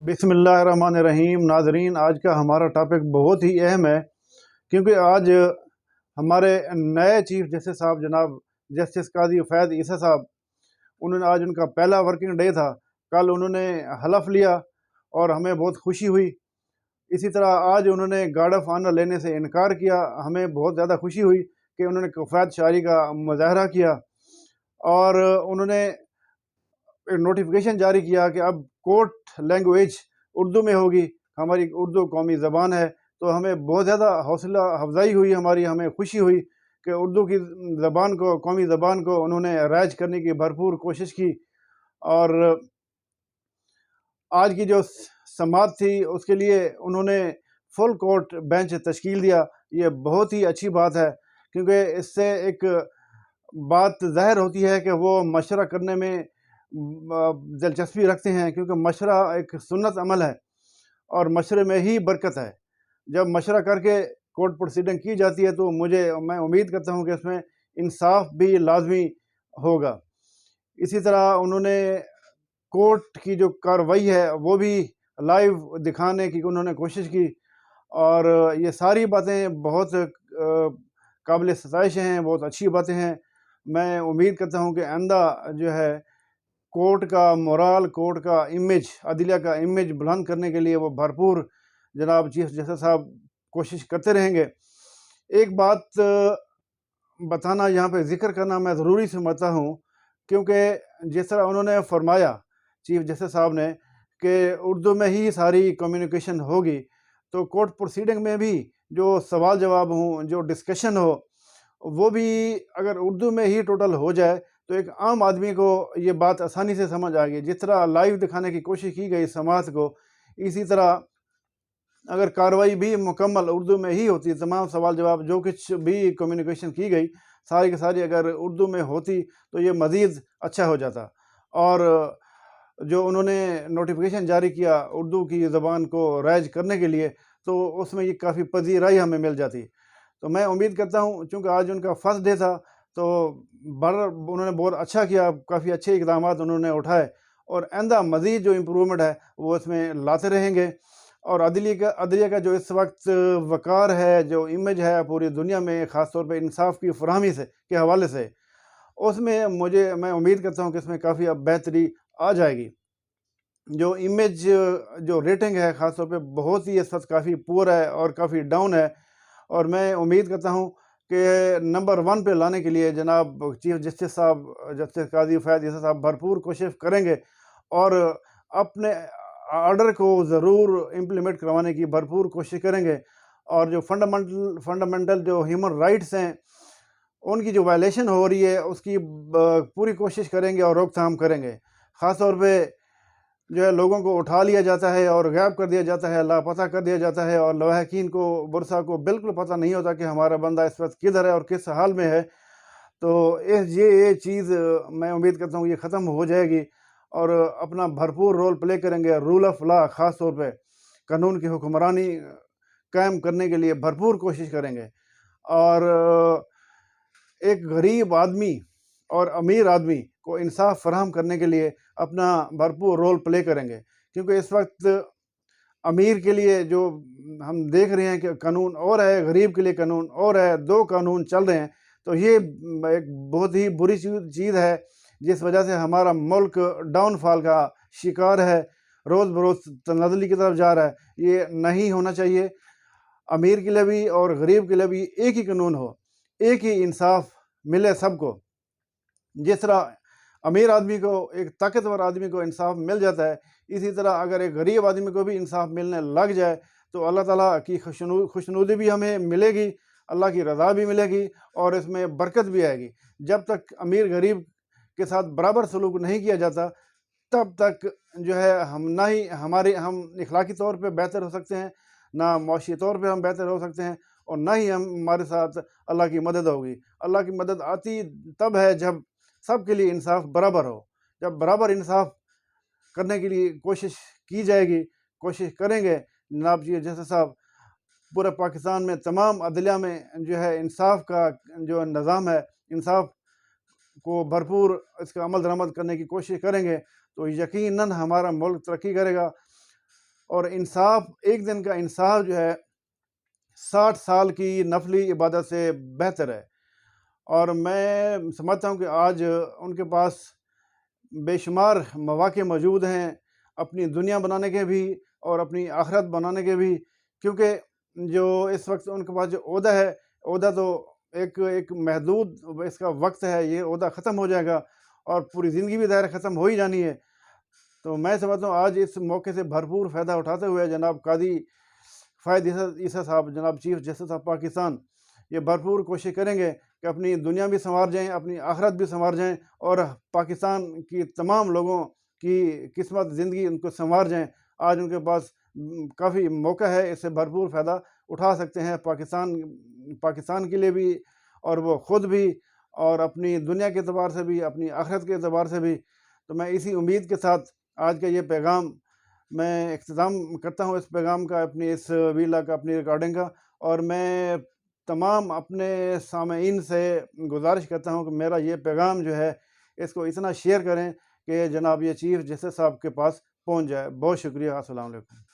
بسم اللہ الرحمن الرحیم۔ ناظرین، آج کا ہمارا ٹاپک بہت ہی اہم ہے، کیونکہ آج ہمارے نئے چیف جسٹس صاحب جناب جسٹس قاضی فیض عیسیٰ صاحب، انہوں نے آج ان کا پہلا ورکنگ ڈے تھا۔ کل انہوں نے حلف لیا اور ہمیں بہت خوشی ہوئی۔ اسی طرح آج انہوں نے گارڈ آف آنر لینے سے انکار کیا، ہمیں بہت زیادہ خوشی ہوئی کہ انہوں نے کفایت شعاری کا مظاہرہ کیا، اور انہوں نے ایک نوٹیفیکیشن جاری کیا کہ اب کورٹ لینگویج اردو میں ہوگی، ہماری اردو قومی زبان ہے۔ تو ہمیں بہت زیادہ حوصلہ افزائی ہوئی، ہمیں خوشی ہوئی کہ اردو کی زبان کو، قومی زبان کو انہوں نے رائج کرنے کی بھرپور کوشش کی۔ اور آج کی جو سماعت تھی اس کے لیے انہوں نے فل کورٹ بینچ تشکیل دیا۔ یہ بہت ہی اچھی بات ہے، کیونکہ اس سے ایک بات ظاہر ہوتی ہے کہ وہ مشورہ کرنے میں دلچسپی رکھتے ہیں، کیونکہ مشورہ ایک سنت عمل ہے اور مشورے میں ہی برکت ہے۔ جب مشورہ کر کے کورٹ پروسیڈنگ کی جاتی ہے تو میں امید کرتا ہوں کہ اس میں انصاف بھی لازمی ہوگا۔ اسی طرح انہوں نے کورٹ کی جو کارروائی ہے وہ بھی لائیو دکھانے کی انہوں نے کوشش کی، اور یہ ساری باتیں بہت قابل ستائش ہیں، بہت اچھی باتیں ہیں۔ میں امید کرتا ہوں کہ آئندہ جو ہے کورٹ کا مورال، کورٹ کا امیج، عدلیہ کا امیج بلند کرنے کے لیے وہ بھرپور جناب چیف جسٹس صاحب کوشش کرتے رہیں گے۔ ایک بات بتانا، یہاں پہ ذکر کرنا میں ضروری سمجھتا ہوں، کیونکہ جس طرح انہوں نے فرمایا چیف جسٹس صاحب نے کہ اردو میں ہی ساری کمیونیکیشن ہوگی، تو کورٹ پروسیڈنگ میں بھی جو سوال جواب ہوں، جو ڈسکشن ہو، وہ بھی اگر اردو میں ہی ٹوٹل ہو جائے تو ایک عام آدمی کو یہ بات آسانی سے سمجھ آ گئی۔ جس طرح لائیو دکھانے کی کوشش کی گئی سماعت کو، اسی طرح اگر کارروائی بھی مکمل اردو میں ہی ہوتی، تمام سوال جواب جو کچھ بھی کمیونیکیشن کی گئی ساری کی ساری اگر اردو میں ہوتی تو یہ مزید اچھا ہو جاتا۔ اور جو انہوں نے نوٹیفیکیشن جاری کیا اردو کی زبان کو رائج کرنے کے لیے، تو اس میں یہ کافی پذیرائی ہمیں مل جاتی۔ تو میں امید کرتا ہوں، چونکہ آج ان کا فرسٹ ڈے تھا، تو انہوں نے بہت اچھا کیا، کافی اچھے اقدامات انہوں نے اٹھائے، اور آئندہ مزید جو امپرومنٹ ہے وہ اس میں لاتے رہیں گے۔ اور عدلیہ کا جو اس وقت وقار ہے، جو امیج ہے پوری دنیا میں، خاص طور پہ انصاف کی فراہمی کے حوالے سے، اس میں میں امید کرتا ہوں کہ اس میں کافی اب بہتری آ جائے گی۔ جو امیج، جو ریٹنگ ہے خاص طور پہ بہت ہی اس وقت کافی پور ہے اور کافی ڈاؤن ہے، اور میں امید کرتا ہوں کہ نمبر 1 پہ لانے کے لیے جناب چیف جسٹس صاحب جسٹس قاضی فیض عیسیٰ صاحب بھرپور کوشش کریں گے، اور اپنے آرڈر کو ضرور امپلیمنٹ کروانے کی بھرپور کوشش کریں گے، اور جو فنڈامنٹل جو ہیومن رائٹس ہیں ان کی جو وائلیشن ہو رہی ہے اس کی پوری کوشش کریں گے اور روک تھام کریں گے۔ خاص طور پہ جو ہے لوگوں کو اٹھا لیا جاتا ہے اور غائب کر دیا جاتا ہے، لاپتہ کر دیا جاتا ہے، اور لواحقین کو، برسا کو بالکل پتہ نہیں ہوتا کہ ہمارا بندہ اس وقت کدھر ہے اور کس حال میں ہے۔ تو یہ چیز میں امید کرتا ہوں یہ ختم ہو جائے گی، اور اپنا بھرپور رول پلے کریں گے۔ رول آف لا، خاص طور پہ قانون کی حکمرانی قائم کرنے کے لیے بھرپور کوشش کریں گے، اور ایک غریب آدمی اور امیر آدمی کو انصاف فراہم کرنے کے لیے اپنا بھرپور رول پلے کریں گے، کیونکہ اس وقت امیر کے لیے جو ہم دیکھ رہے ہیں کہ قانون اور ہے، غریب کے لیے قانون اور ہے، 2 قانون چل رہے ہیں۔ تو یہ ایک بہت ہی بری چیز ہے، جس وجہ سے ہمارا ملک ڈاؤن فال کا شکار ہے، روز بروز تنزلی کی طرف جا رہا ہے۔ یہ نہیں ہونا چاہیے۔ امیر کے لیے بھی اور غریب کے لیے بھی ایک ہی قانون ہو، ایک ہی انصاف ملے سب کو۔ جس طرح امیر آدمی کو، ایک طاقتور آدمی کو انصاف مل جاتا ہے، اسی طرح اگر ایک غریب آدمی کو بھی انصاف ملنے لگ جائے تو اللہ تعالیٰ کی خوشنودی بھی ہمیں ملے گی، اللہ کی رضا بھی ملے گی، اور اس میں برکت بھی آئے گی۔ جب تک امیر غریب کے ساتھ برابر سلوک نہیں کیا جاتا، تب تک جو ہے ہم اخلاقی طور پہ بہتر ہو سکتے ہیں، نہ معاشی طور پہ ہم بہتر ہو سکتے ہیں، اور نہ ہی ہمارے ساتھ اللہ کی مدد ہوگی۔ اللہ کی مدد آتی تب ہے جب سب کے لیے انصاف برابر ہو۔ جب برابر انصاف کرنے کے لیے کوشش کی جائے گی، کوشش کریں گے جناب جی جسٹس صاحب، پورے پاکستان میں تمام عدلیہ میں جو ہے انصاف کا جو نظام ہے، انصاف کو بھرپور اس کا عمل درآمد کرنے کی کوشش کریں گے، تو یقیناً ہمارا ملک ترقی کرے گا۔ اور انصاف، ایک دن کا انصاف جو ہے 60 سال کی نفلی عبادت سے بہتر ہے۔ اور میں سمجھتا ہوں کہ آج ان کے پاس بے شمار مواقع موجود ہیں اپنی دنیا بنانے کے بھی اور اپنی آخرت بنانے کے بھی، کیونکہ جو اس وقت ان کے پاس جو عہدہ ہے، عہدہ تو ایک محدود اس کا وقت ہے، یہ عہدہ ختم ہو جائے گا اور پوری زندگی بھی ظاہر ختم ہو ہی جانی ہے۔ تو میں سمجھتا ہوں آج اس موقع سے بھرپور فائدہ اٹھاتے ہوئے جناب قاضی فائد عیسیٰ صاحب، جناب چیف جسٹس آف پاکستان، یہ بھرپور کوشش کریں گے کہ اپنی دنیا بھی سنوار جائیں، اپنی آخرت بھی سنوار جائیں، اور پاکستان کی تمام لوگوں کی قسمت زندگی ان کو سنوار جائیں۔ آج ان کے پاس کافی موقع ہے، اس سے بھرپور فائدہ اٹھا سکتے ہیں پاکستان کے لیے بھی، اور وہ خود بھی، اور اپنی دنیا کے اعتبار سے بھی، اپنی آخرت کے اعتبار سے بھی۔ تو میں اسی امید کے ساتھ آج کا یہ پیغام میں اختتام کرتا ہوں، اس پیغام کا، اپنی اس ویلا کا، اپنی ریکارڈنگ کا، اور میں تمام اپنے سامعین سے گزارش کرتا ہوں کہ میرا یہ پیغام جو ہے اس کو اتنا شیئر کریں کہ جناب یہ چیف جسٹس صاحب کے پاس پہنچ جائے۔ بہت شکریہ، السلام علیکم۔